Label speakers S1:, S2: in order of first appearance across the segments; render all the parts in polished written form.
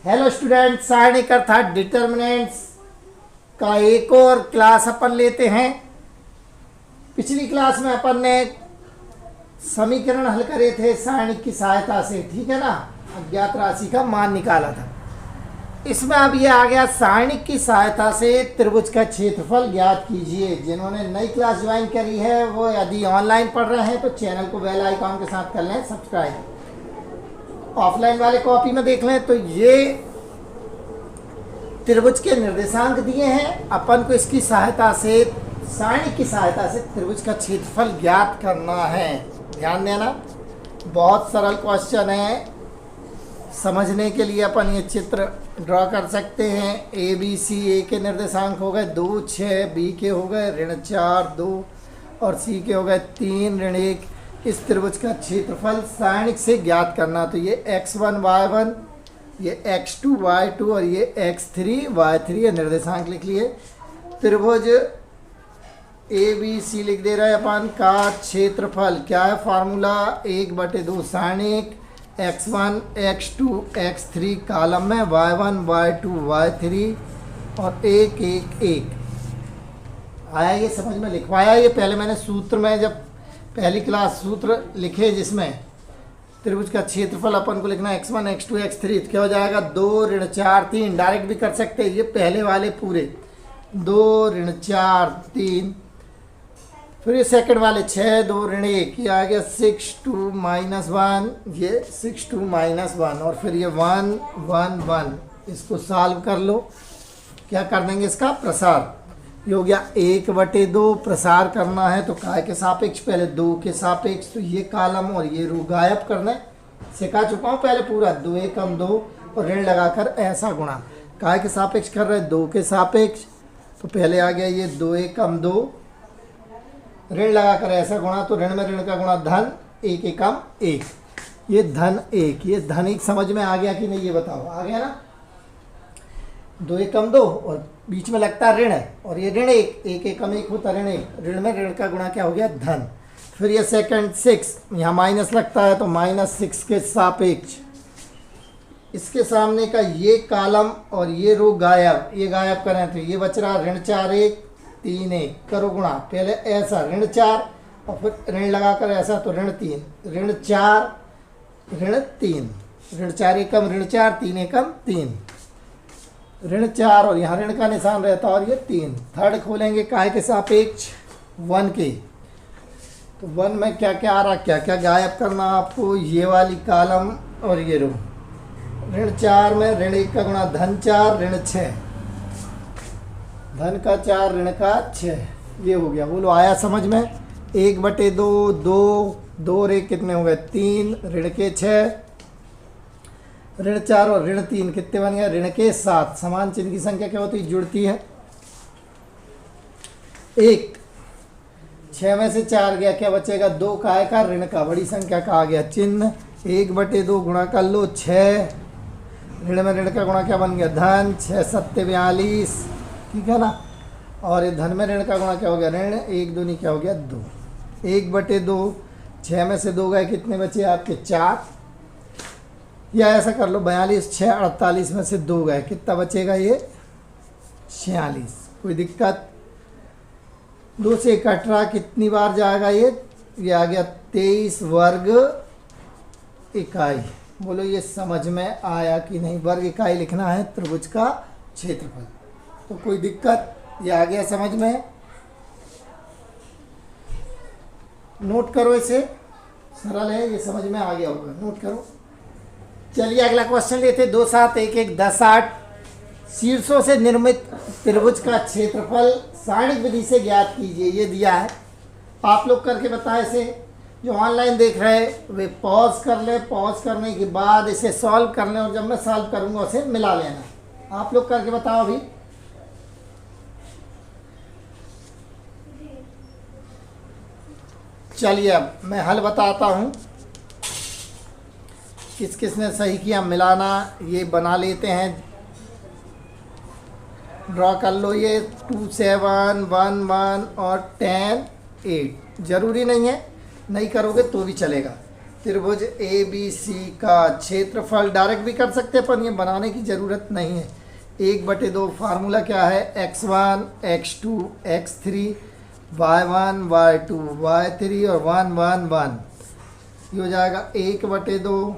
S1: Hello student, सारणिक अर्थात determinants का एक और क्लास अपन लेते हैं। पिछली क्लास में अपन ने समीकरण हल करे थे सारणिक की सहायता से, ठीक है ना। अज्ञात राशि का मान निकाला था। इसमें अब ये आ गया सारणिक की सहायता से त्रिभुज का क्षेत्रफल ज्ञात कीजिए। जिन्होंने नई क्लास ज्वाइन करी है वो यदि ऑनलाइन पढ़ रहे हैं तो चैनल को बेल आइकॉन के साथ कर लें सब्सक्राइब। ऑफलाइन वाले कॉपी में देख लें तो ये त्रिभुज के निर्देशांक दिए हैं। अपन को इसकी सहायता से, सारणिक की सहायता से त्रिभुज का क्षेत्रफल ज्ञात करना है। ध्यान देना, बहुत सरल क्वेश्चन है। समझने के लिए अपन ये चित्र ड्रॉ कर सकते हैं। ए बी सी, ए के निर्देशांक हो गए 2, 6, बी के हो गए ऋण 4, 2 और सी के हो गए 3, ऋण 1। इस त्रिभुज का क्षेत्रफल सारणिक से ज्ञात करना। तो ये x1 y1, ये x2 y2 और ये x3 y3 ये निर्देशांक लिख लिए। त्रिभुज ए बी सी लिख दे रहे हैं अपन का क्षेत्रफल। क्या है formula? 1/2 सारणिक x1 x2 x3 column में y1 y2 y3 और 1 1 1 आया। ये समझ में लिखवाया। ये पहले मैंने सूत्र में जब पहली क्लास सूत्र लिखे जिसमें त्रिभुज का क्षेत्रफल अपन को लिखना x1 x2 x3 तो क्या हो जाएगा 2 ऋण 4 3। डायरेक्ट भी कर सकते हैं। ये पहले वाले पूरे 2 ऋण 4 3, फिर ये सेकंड वाले 6 2 ऋण 1, ये आ गया 6 2 -1, ये 6 2 -1 और फिर ये 1 1 1। इसको सॉल्व कर लो। क्या कर देंगे? इसका प्रसार। ये हो गया 1/2। प्रसार करना है तो काय के सापेक्ष, पहले 2 के सापेक्ष। तो ये कॉलम और ये रो गायब करना है। सिखा चुका हूँ पहले पूरा। 2 एकम 2 और ऋण लगाकर ऐसा गुणा। काय के सापेक्ष कर रहे हैं 2 के सापेक्ष। तो पहले आ गया ये 2 एकम 2, ऋण लगाकर ऐसा गुणा। तो ऋण में ऋण का गुणा धन 1 एकम 1, ये धन 1। ये धन 1 समझ में आ गया कि नहीं ये बताओ? आ गया ना। 2 एकम 2 और बीच में लगता है ऋण है और ये ऋण 1, 1 एकम 1 होता ऋण 1। ऋण में ऋण का गुणा क्या हो गया? धन। फिर ये सेकंड 6, यहाँ माइनस लगता है तो -6 के सापेक्ष। इसके सामने का ये कॉलम और ये रो गायब। ये गायब करें तो ये बच रहा ऋण 4 1 3 1। करो गुणा। पहले ऐसा ऋण 4 और फिर ऋण लगाकर ऐसा तो ऋण 3, ऋण 4 ऋण 3, ऋण 4 एकम ऋण 4 3 एकम 3, ऋण 4 और यहाँ ऋण का निशान रहता और ये 3। थर्ड खोलेंगे काय के सापेक्ष 1 के। तो 1 में क्या क्या आ रहा, क्या क्या गायब करना आपको? ये वाली कॉलम और ये रो। ऋण 4 में ऋण 1 का गुणा धन 4 ऋण 6, धन का 4 ऋण का 6। ये हो गया। बोलो आया समझ में? 1/2 2 2 और 1 कितने हो गए? 3, ऋण के 6, ऋण 4 और ऋण 3 कितने बन गए? ऋण के 7। समान चिन्ह की संख्या क्या होती है? जुड़ती है। 1 6 में से 4 गया, क्या बचेगा? 2 काय का ऋण का, बड़ी संख्या का आ गया चिन्ह। 1/2 गुणा कर लो 6, ऋण में ऋण का गुणा क्या बन गया? धन। 6 7 42, ठीक है ना। और ये धन में ऋण का गुणा क्या हो गया? ऋण। 1 दूनी क्या हो गया? 2। 1/2 6 में से 2 गए, कितने बचे आपके? 4। या ऐसा कर लो 42 6 48 में से 2 गए, कितना बचेगा? ये 46। कोई दिक्कत? 2 से कट रहा, कितनी बार जाएगा ये आ गया 23 वर्ग इकाई। बोलो ये समझ में आया कि नहीं? वर्ग इकाई लिखना है त्रिभुज का क्षेत्रफल। तो कोई दिक्कत? ये आ गया समझ में? नोट करो इसे, सरल है ये, समझ में आ गया होगा। नोट करो। चलिए अगला क्वेश्चन लेते। 2 7 1 1 10 8 शीर्षों से निर्मित त्रिभुज का क्षेत्रफल सारणिक विधि से ज्ञात कीजिए। ये दिया है, आप लोग करके बताएं इसे। जो ऑनलाइन देख रहे हैं वे पॉज कर ले। पॉज करने के बाद इसे सॉल्व कर लें और जब मैं सॉल्व करूंगा उसे मिला लेना। आप लोग करके बताओ अभी। चलिए अब मैं हल बताता हूँ। किस किस ने सही किया मिलाना, ये बना लेते हैं। ड्रॉ कर लो ये 2 7 1 1 और 10 8। ज़रूरी नहीं है, नहीं करोगे तो भी चलेगा। त्रिभुज ए बी सी का क्षेत्रफल डायरेक्ट भी कर सकते हैं, पर ये बनाने की ज़रूरत नहीं है। 1/2 फार्मूला क्या है, x1 x2 x3 y1 y2 y3 और 1 1 1। ये हो जाएगा 1/2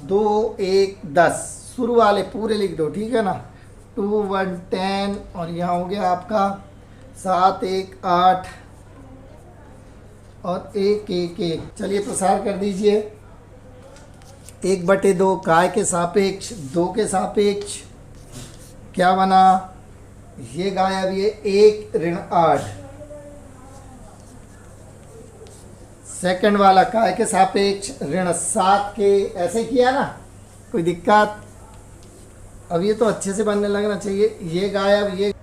S1: 2 1 10। शुरू वाले पूरे लिख दो, ठीक है ना। 2 1 10 और यहाँ हो गया आपका 7 1 8 और 1 1 1। चलिए प्रसार कर दीजिए। 1/2 काय के सापेक्ष 2 के सापेक्ष क्या बना, ये गायब, ये 1 ऋण 8। सेकंड वाला काय के सापेक्ष ऋण 7 के, ऐसे किया ना, कोई दिक्कत। अब ये तो अच्छे से बनने लगना चाहिए। ये गायब, ये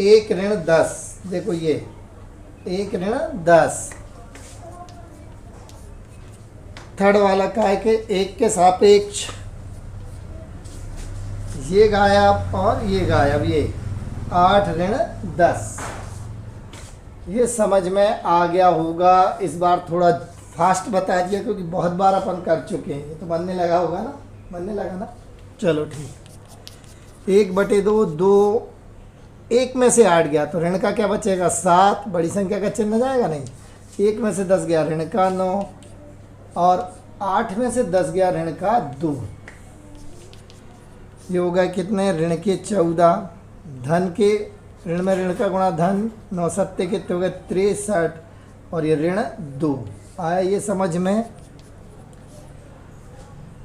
S1: 1 ऋण 10, देखो ये 1 ऋण 10। थर्ड वाला काय के 1 के सापेक्ष ये गायब और ये गायब, ये 8 ऋण 10। ये समझ में आ गया होगा। इस बार थोड़ा फास्ट बता दिया क्योंकि बहुत बार अपन कर चुके हैं। ये तो बनने लगा होगा ना, बनने लगा ना। चलो ठीक। 1/2 2 1 में से 8 गया तो ऋण का क्या बचेगा, 7। बड़ी संख्या का चिन्ह जाएगा नहीं। 1 में से 10 गया ऋण का 9 और 8 में से 10 गया ऋण का 2। ये हो गए कितने, ऋण के 14। धन के ऋण में ऋण का गुणा धन, 9 7 कितने हो गए 63 और ये ऋण 2। आया ये समझ में।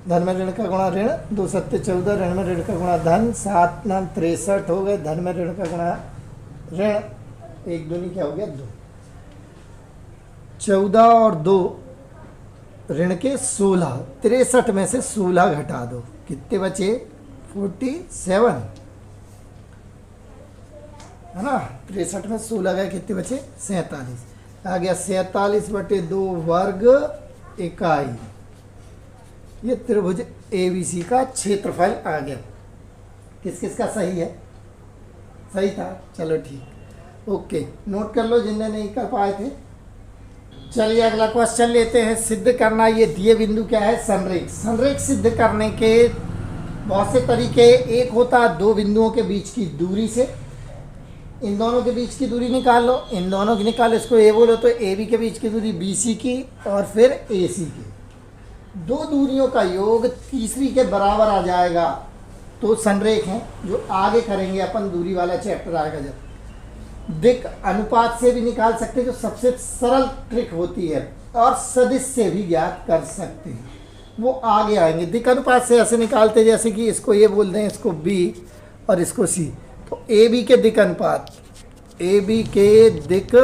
S1: धन में ऋण का गुणा ऋण, 2 7 14, ऋण में ऋण का गुणा धन, 7 9 63 हो गए। धन में ऋण का गुणा ऋण, 1 दूनी क्या हो गया 2। 14 और 2 ऋण के 16। 63 में से 16 घटा दो, कितने बचे 47, है ना। 63 में 16 गए, कितने बचे 47। आ गया 47/2 वर्ग इकाई। ये त्रिभुज एबीसी का क्षेत्रफल आ गया। किस किस का सही है, सही था, चलो ठीक, ओके। नोट कर लो जिनने नहीं कर पाए थे। चलिए अगला क्वेश्चन लेते हैं। सिद्ध करना, ये दिए बिंदु क्या है, संरेख। संरेख सिद्ध करने के बहुत से तरीके। एक होता है 2 बिंदुओं के बीच की दूरी से। इन दोनों के बीच की दूरी निकाल लो, इन दोनों की निकाल, इसको ए बोलो तो ए बी के बीच की दूरी BC की और फिर AC की। 2 दूरियों का योग तीसरी के बराबर आ जाएगा तो संरेख है। जो आगे करेंगे अपन, दूरी वाला चैप्टर आएगा जब। दिक् अनुपात से भी निकाल सकते हैं, जो सबसे सरल ट्रिक होती है, और सदिश से भी ज्ञात कर सकते हैं, वो आगे आएंगे। दिक् अनुपात से ऐसे निकालते जैसे कि इसको ये बोल दें, इसको B और इसको C। तो AB के दिक् अनुपात, AB के दिक्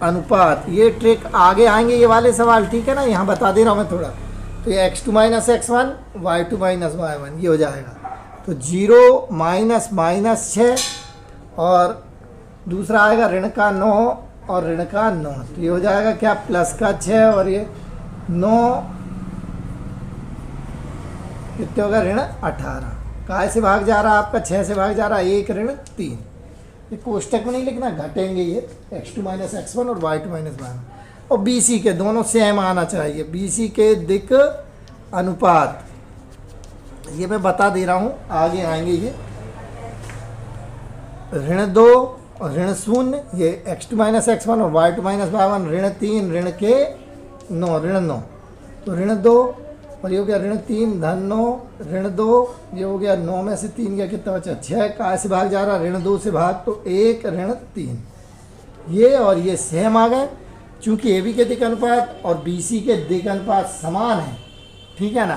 S1: अनुपात, ये ट्रिक आगे आएंगे ये वाले सवाल, ठीक है ना। यहाँ बता दे रहा हूँ मैं थोड़ा। तो ये x2 - x1 y2 - y1 ये हो जाएगा। तो 0 -6 और दूसरा आएगा ऋण का 9 और ऋण का 9। तो ये हो जाएगा क्या, प्लस का 6 और ये 9, कितने होगा ऋण 18। काय से भाग जा रहा है आपका, 6 से भाग जा रहा है, 1 ऋण 3। ये कोष्टक में नहीं लिखना, घटेंगे ये, x2 - x1 और y2 - y1। और BC के दोनों सेम आना चाहिए। BC के दिक् अनुपात, ये मैं बता दे रहा हूँ, आगे आएंगे ये। ऋण 2 और ऋण 0, ये x2 - x1 और y2 - y1, ऋण 3 ऋण के 9, ऋण 9। तो ऋण 2 और ये हो गया ऋण 3 धन 9 ऋण 2, ये हो गया 9 में से 3 गया, कितना बचा 6। काय से भाग जा रहा, ऋण 2 से भाग, तो 1 ऋण 3। ये और ये सेम आ गए, चूँकि AB के दिक् अनुपात और BC के दिक् अनुपात समान है, ठीक है ना।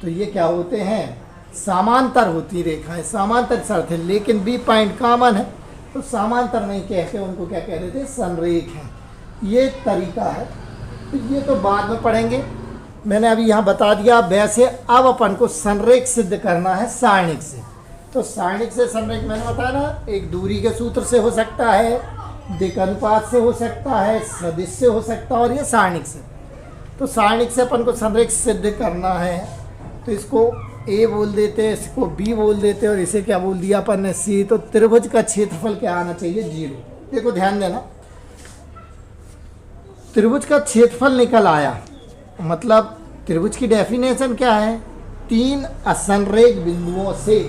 S1: तो ये क्या होते हैं, समांतर होती रेखाएं, समांतर शर्त है। लेकिन B पॉइंट कॉमन है तो समांतर नहीं कहते, उनको क्या कह देते, संरेख है। ये तरीका है, तो ये तो बाद में पढ़ेंगे, मैंने अभी यहाँ बता दिया। वैसे अब अपन को संरेख सिद्ध करना है सारणिक से। तो सारणिक से संरेख मैंने बताया ना, एक दूरी के सूत्र से हो सकता है, दिक् अनुपात से हो सकता है, सदिश से हो सकता है, और ये सारणिक से। तो सारणिक से अपन को संरेख सिद्ध करना है, तो इसको A बोल देते हैं, इसको B बोल देते हैं, और इसे क्या बोल दिया अपन ने, C। तो त्रिभुज का क्षेत्रफल क्या आना चाहिए, 0। देखो ध्यान देना, त्रिभुज का क्षेत्रफल निकल आया, मतलब त्रिभुज की डेफिनेशन क्या है? तीन असंरेख बिंदुओं से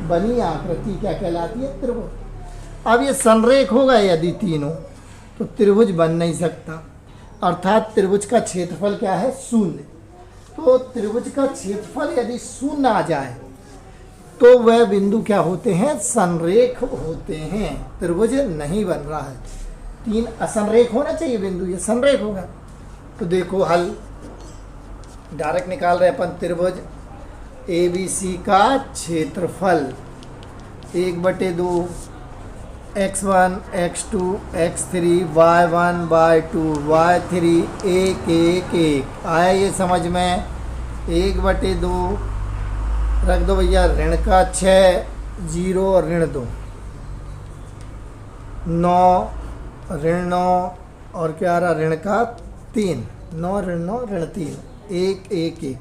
S1: बनी आकृति क्या कहलाती है? त्रिभुज। अब ये संरेख होगा यदि तीनों, तो त्रिभुज बन नहीं सकता, अर्थात त्रिभुज का क्षेत्रफल क्या है? शून्य। तो त्रिभुज का क्षेत्रफल यदि शून्य आ जाए तो वह बिंदु क्या होते हैं? संरेख होते हैं। त्रिभुज नहीं बन रहा है, तीन असंरेख होना चाहिए बिंदु, ये संरेख होगा। तो देखो हल डायरेक्ट निकाल रहे अपन। त्रिभुज ABC का क्षेत्रफल 1/2 x1 x2 x3 y1 y2 y3 1 1 1 आया ये समझ में? 1/2 रख दो भैया, ऋण का 6 0 और ऋण 2 9 ऋण 9 और क्या रहा? ऋण का 3 9 ऋण 9 ऋण 3 1 1 1।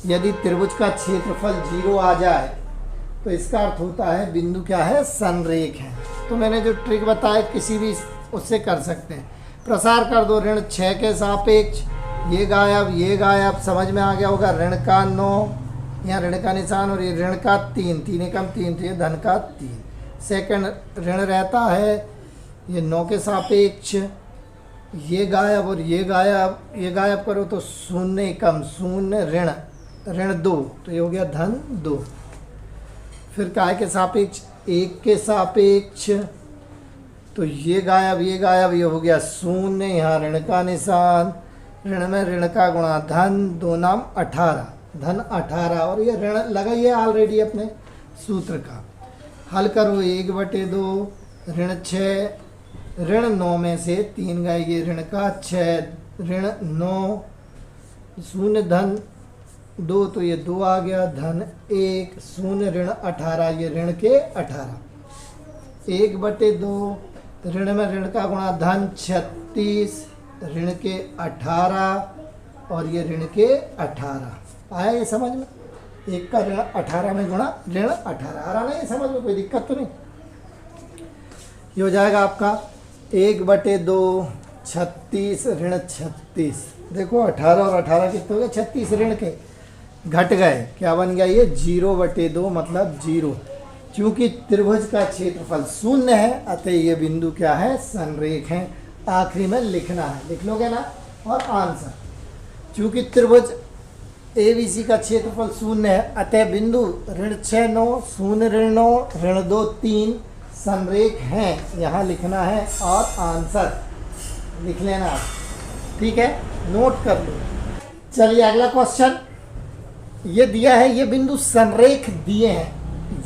S1: यदि त्रिभुज का क्षेत्रफल 0 आ जाए तो इसका अर्थ होता है बिंदु क्या है? संरेख है। तो मैंने जो ट्रिक बताया किसी भी उससे कर सकते हैं। प्रसार कर दो, ऋण 6 के सापेक्ष ये गायब, समझ में आ गया होगा। ऋण का 9 यहाँ ऋण का निशान और ये ऋण का 3 3 एकम 3 तो ये धन का 3। सेकंड ऋण रहता है ये 9 के सापेक्ष, ये गायब और ये गायब करो तो 0 एकम 0 ऋण 2 तो ये हो गया धन 2। फिर काय के सापेक्ष? 1 के सापेक्ष, तो ये गायब ये हो गया 0, यहाँ ऋण का निशान, ऋण में ऋण का गुणा धन 2 नाम 18 धन 18 और ये ऋण लगाइए ऑलरेडी अपने सूत्र का। हल करो 1/2 ऋण 6 ऋण 9 में से 3 गए, ये ऋण का 6 ऋण 9 0 धन 2 तो ये 2 आ गया धन 1 0 ऋण 18 ये ऋण के 18 1/2 ऋण में ऋण का गुणा धन 36 ऋण के 18 और ये ऋण के 18 आया ये समझ में? एक का ऋण 18 में गुणा ऋण 18 आ रहा नहीं समझ में? कोई दिक्कत तो नहीं। ये हो जाएगा आपका 1/2 36 ऋण 36। देखो 18 और 18 कितने हो गए? 36 ऋण के घट गए, क्या बन गया ये? 0/2 मतलब 0। क्योंकि त्रिभुज का क्षेत्रफल शून्य है अतः ये बिंदु क्या है? संरेख है। आखिरी में लिखना है, लिख लोगे ना? और आंसर, क्योंकि त्रिभुज ABC का क्षेत्रफल शून्य है अतः बिंदु ऋण 6 9 0 ऋण 9 ऋण 2 3 संरेख हैं, यहाँ लिखना है और आंसर लिख लेना आप, ठीक है? नोट कर लो। चलिए अगला क्वेश्चन ये दिया है, ये बिंदु संरेख दिए हैं,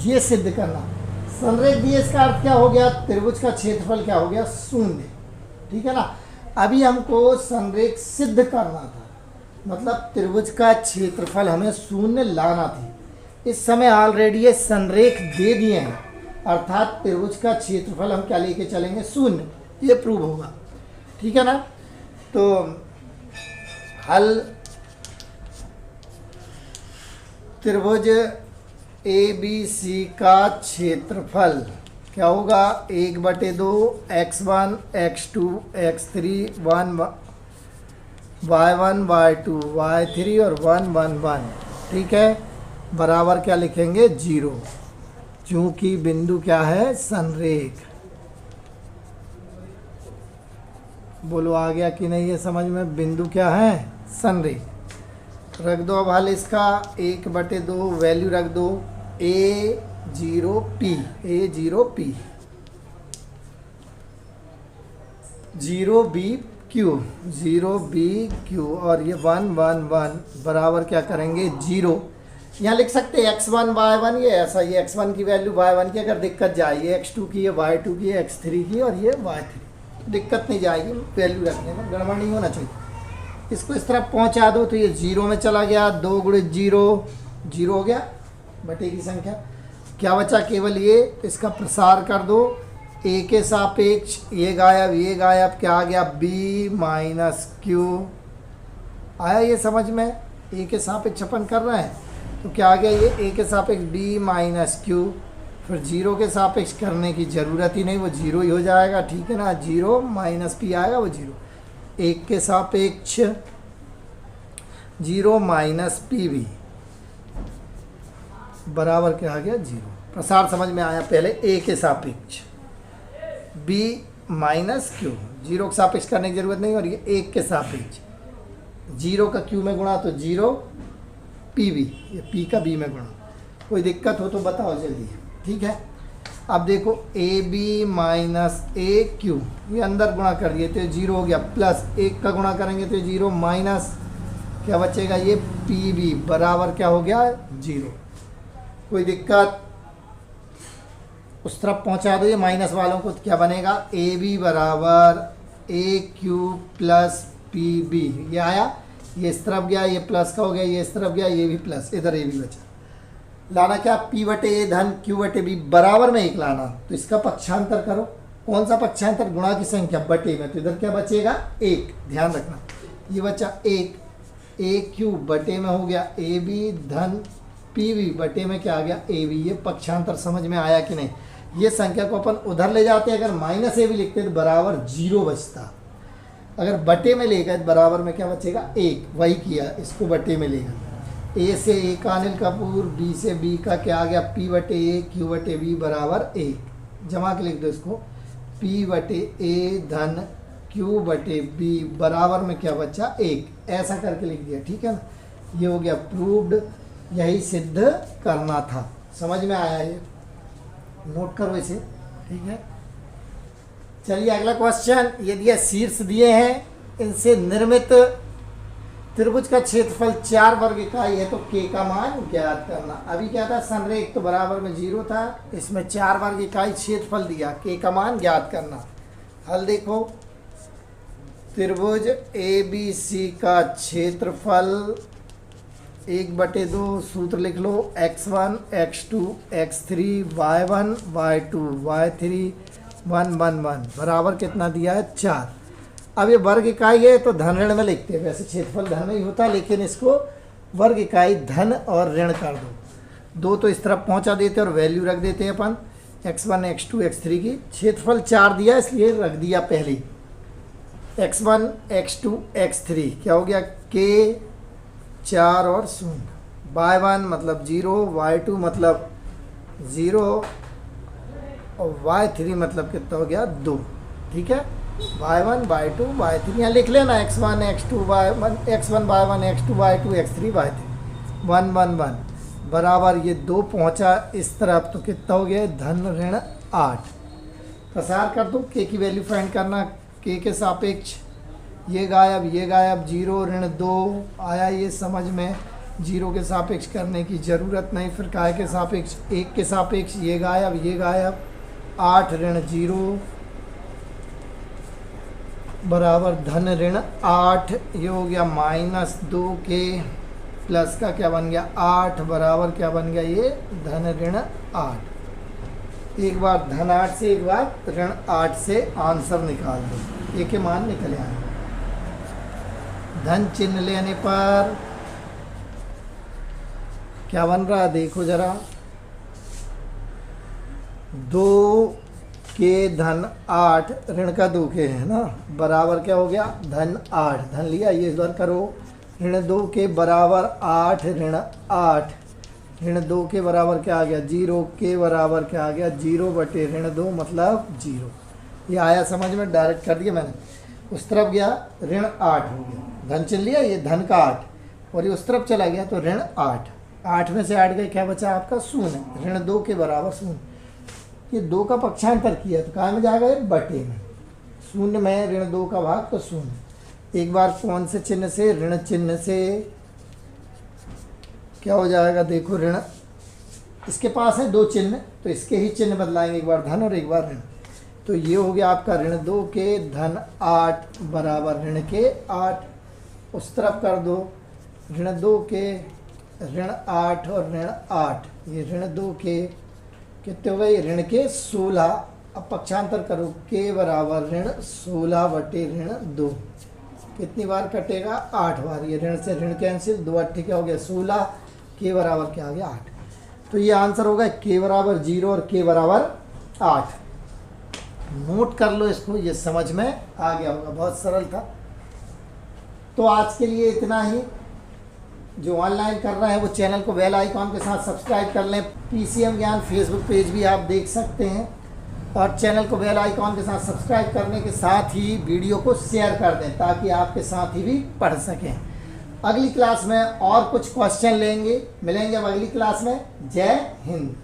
S1: ये सिद्ध करना। संरेख दिए इसका अर्थ क्या हो गया? त्रिभुज का क्षेत्रफल क्या हो गया? शून्य, ठीक है ना? अभी हमको संरेख सिद्ध करना था, मतलब त्रिभुज का क्षेत्रफल हमें शून्य लाना थी। इस समय ऑलरेडी ये संरेख दे दिए हैं, अर्थात त्रिभुज का क्षेत्रफल हम क्या लेके चलेंगे? शून्य। ये प्रूव होगा, ठीक है ना? तो हल त्रिभुज ABC का क्षेत्रफल क्या होगा? 1/2 x1 x2 x3 1 y1 y2 y3 और 1 1 1, ठीक है? बराबर क्या लिखेंगे? 0, क्योंकि बिंदु क्या है? संरेख। बोलो आ गया कि नहीं ये समझ में? बिंदु क्या है? संरेख। रख दो अब हल इसका। 1/2 वैल्यू रख दो A0P 0BQ और ये 1 1 1 बराबर क्या करेंगे? 0। यहाँ लिख सकते हैं x1 y1, ये ऐसा, ये x1 की वैल्यू y1 की अगर दिक्कत जाएगी, x2 की, ये y2 की, x3 की और ये y3, दिक्कत नहीं जाएगी वैल्यू रखने में, गड़बड़ नहीं होना चाहिए। इसको इस तरफ पहुंचा दो तो ये 0 में चला गया, 2 × 0 0 हो गया बटे की संख्या, क्या बचा? केवल ये। तो इसका प्रसार कर दो, A के सापेक्ष ये गायब, क्या आ गया? B - Q आया ये समझ में? A के सापेक्ष अपन कर रहे हैं तो क्या आ गया? ये A के सापेक्ष B - Q। फिर 0 के सापेक्ष करने की ज़रूरत ही नहीं, वो 0 ही हो जाएगा, ठीक है ना? 0 - P आएगा वो 0। 1 के सापेक्ष 0 माइनस पी वी बराबर क्या आ गया 0। प्रसार समझ में आया। पहले a के सापेक्ष b माइनस क्यू, 0 के सापेक्ष करने की जरूरत नहीं, और ये 1 के सापेक्ष 0 का q में गुणा तो 0 पी वी, ये p का b में गुणा। कोई दिक्कत हो तो बताओ जल्दी, ठीक है। अब देखो A B minus A Q, ये अंदर गुणा कर दिए तो 0 हो गया, प्लस 1 का गुणा करेंगे तो 0 माइनस क्या बचेगा ये पी बी बराबर क्या हो गया 0। कोई दिक्कत, उस तरफ पहुंचा दो ये माइनस वालों को, तो क्या बनेगा ए बी बराबर ए क्यू प्लस पी बी। ये आया, ये इस तरफ गया, ये प्लस का हो गया, ये इस तरफ गया, ये भी प्लस, इधर ए भी बचा। लाना क्या पी बटे ए धन क्यू बटे बी बराबर में 1 लाना, तो इसका पक्षांतर करो। कौन सा पक्षांतर, गुणा की संख्या बटे में, तो इधर क्या बचेगा 1, ध्यान रखना। ये बचा 1, ए क्यू बटे में हो गया ए बी धन पी वी बटे में क्या आ गया ए बी। ये पक्षांतर समझ में आया कि नहीं। ये संख्या को अपन उधर ले जाते, अगर माइनस ए भी लिखते तो बराबर 0 बचता, अगर बटे में ले गए तो बराबर में क्या बचेगा 1, वही किया, इसको बटे में लेगा। ए से ए का अनिल कपूर, बी से बी का क्या आ गया पी बटे ए क्यू बटे बी बराबर 1। जमा के लिख दो इसको, पी बटे ए धन क्यू बटे बी बराबर में क्या बचा 1, ऐसा करके लिख दिया, ठीक है ना। ये हो गया प्रूव्ड, यही सिद्ध करना था। समझ में आया, ये नोट करो इसे, ठीक है। चलिए अगला क्वेश्चन, ये दिया शीर्ष दिए हैं, इनसे निर्मित त्रिभुज का क्षेत्रफल 4 वर्ग इकाई है, तो k का मान ज्ञात करना। अभी क्या था, संरेख तो बराबर में 0 था, इसमें 4 वर्ग इकाई क्षेत्रफल दिया, k का मान ज्ञात करना। हल देखो, त्रिभुज ए बी सी का क्षेत्रफल 1/2, सूत्र लिख लो, x1 x2 x3 y1 y2 y3 1 1 1 बराबर कितना दिया है 4। अब ये वर्ग इकाई है तो धन ऋण में लिखते हैं, वैसे क्षेत्रफल धन में ही होता है, लेकिन इसको वर्ग इकाई धन और ऋण कर दो तो इस तरफ पहुंचा देते और वैल्यू रख देते हैं अपन x1 x2 x3 की। क्षेत्रफल 4 दिया इसलिए रख दिया पहले x1 x2 x3, क्या हो गया k 4 और 0, y1 मतलब 0, y2 मतलब 0 और y3 मतलब कितना हो गया 2, ठीक है। y1 y2 y3 यहाँ लिख लेना, x1 x2 y1 x1 y1 x2 y2 x3 y3 1 1 1 बराबर ये 2 पहुँचा इस तरफ, तो कितना हो गया धन ऋण 8। प्रसार कर दो, k की वैल्यू फाइंड करना, k के सापेक्ष ये गायब 0 ऋण 2 आया, ये समझ में 0 के सापेक्ष करने की ज़रूरत नहीं। फिर काय के सापेक्ष 1 के सापेक्ष ये गायब 8 ऋण 0 बराबर धन ऋण 8। ये हो गया -2 के प्लस का क्या बन गया 8 बराबर क्या बन गया ये धन ऋण 8। एक बार धन 8 से एक बार ऋण 8 से आंसर निकाल दो, ये के मान निकले आए। धन चिन्ह लेने पर क्या बन रहा है देखो जरा, 2 के धन 8 ऋण का 2 के है ना बराबर क्या हो गया धन 8, धन लिया, ये इस बार करो ऋण 2 के बराबर 8 ऋण 8, ऋण 2 के बराबर क्या आ गया 0 के बराबर क्या आ गया 0 बटे ऋण 2 मतलब 0। ये आया समझ में, डायरेक्ट कर दिया मैंने। उस तरफ गया ऋण 8 हो गया, धन चिन्ह लिया, ये धन का 8 और ये उस तरफ चला गया तो ऋण 8, 8 में से 8 गए क्या बचा आपका 0, ऋण 2 के बराबर 0। ये 2 का पक्षांतर किया तो कहाँ में जाएगा ये बटे में, 0 में ऋण 2 का भाग तो 0। एक बार कौन से चिन्ह से, ऋण चिन्ह से क्या हो जाएगा देखो ऋण, इसके पास है 2 चिन्ह तो इसके ही चिन्ह बदलाएंगे, एक बार धन और एक बार ऋण। तो ये हो गया आपका ऋण 2 के धन 8 बराबर ऋण के 8, उस तरफ कर दो ऋण 2 के ऋण 8 और ऋण 8, ये ऋण 2 के कितने हो गए ऋण के 16। अब पक्षांतर करो के बराबर ऋण 16 बटे ऋण 2, कितनी बार कटेगा 8 बार, ये ऋण से ऋण कैंसिल, 2 8 क्या हो गया 16, के बराबर क्या आ गया 8। तो ये आंसर होगा के बराबर 0 और के बराबर 8। नोट कर लो इसको, ये समझ में आ गया होगा, बहुत सरल था। तो आज के लिए इतना ही। जो ऑनलाइन कर रहे हैं वो चैनल को बेल आइकॉन के साथ सब्सक्राइब कर लें। पीसीएम ज्ञान फेसबुक पेज भी आप देख सकते हैं, और चैनल को बेल आइकॉन के साथ सब्सक्राइब करने के साथ ही वीडियो को शेयर कर दें ताकि आपके साथी भी पढ़ सकें। अगली क्लास में और कुछ क्वेश्चन मिलेंगे अब अगली क्लास में। जय हिंद।